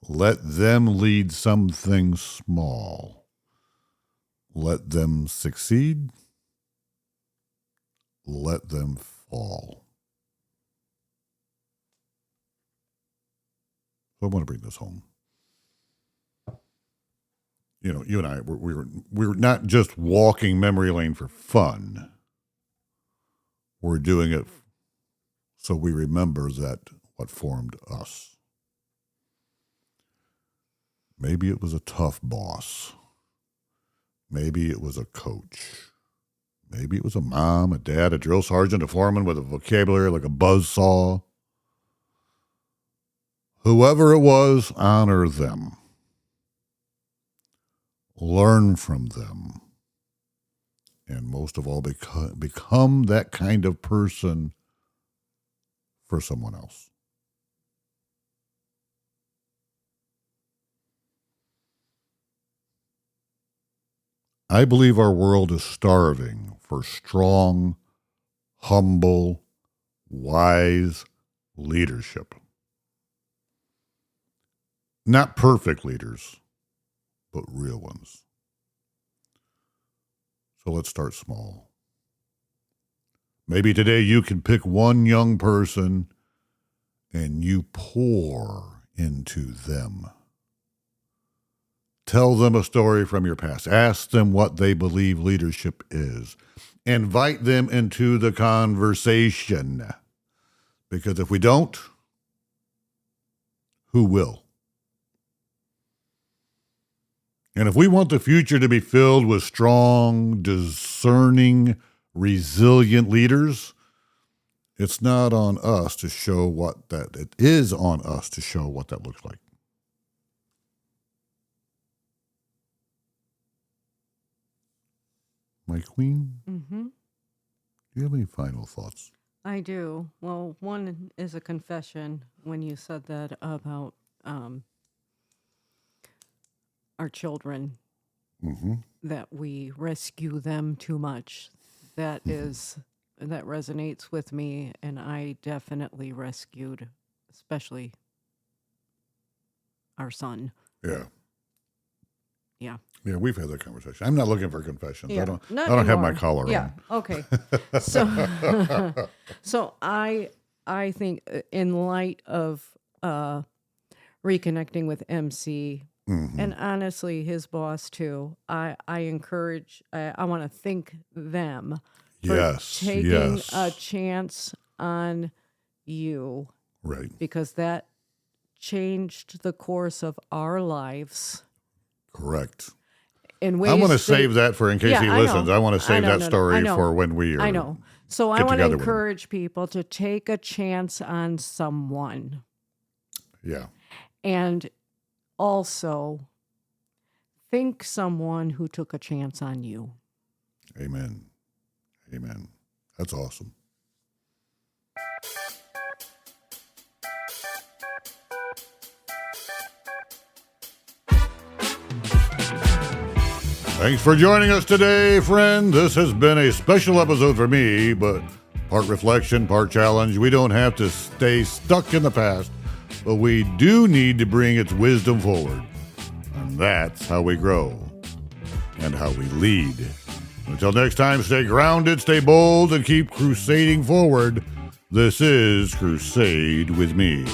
Let them lead something small. Let them succeed let them fall. So I want to bring this home. You know, you and I, we were not just walking memory lane for fun. We're doing it so we remember that what formed us. Maybe it was a tough boss. Maybe it was a coach. Maybe it was a mom, a dad, a drill sergeant, a foreman with a vocabulary like a buzzsaw. Whoever it was, honor them. Learn from them. And most of all, become that kind of person for someone else. I believe our world is starving for strong, humble, wise leadership. Not perfect leaders, but real ones. So let's start small. Maybe today you can pick one young person and you pour into them. Tell them a story from your past. Ask them what they believe leadership is. Invite them into the conversation. Because if we don't, who will? And if we want the future to be filled with strong, discerning, resilient leaders, it's not on us to show what that, it is on us to show what that looks like. My queen, Mm-hmm. do you have any final thoughts? I do. Well, one is a confession when you said that about our children, Mm-hmm. that we rescue them too much. That resonates with me, and I definitely rescued, especially our son. Yeah. Yeah. Yeah, we've had that conversation. I'm not looking for confessions. Yeah, I don't not have my anymore. collar Yeah. on. Okay. So, so I think in light of reconnecting with MC, Mm-hmm. and honestly his boss too, I encourage, I want to thank them for Yes. taking Yes. a chance on you, Right. because that changed the course of our lives Correct. in ways I want to that- save that for in case Yeah, he I listens. know. I want to save know, that no, no, story I know. for when we are. I know. So I get want to together with him. encourage people to take a chance on someone. Yeah. And also think someone who took a chance on you. Amen. Amen. That's awesome. Thanks for joining us today, friend. This has been a special episode for me, but part reflection, part challenge. We don't have to stay stuck in the past, but we do need to bring its wisdom forward. And that's how we grow and how we lead. Until next time, stay grounded, stay bold, and keep crusading forward. This is Crusade with Me.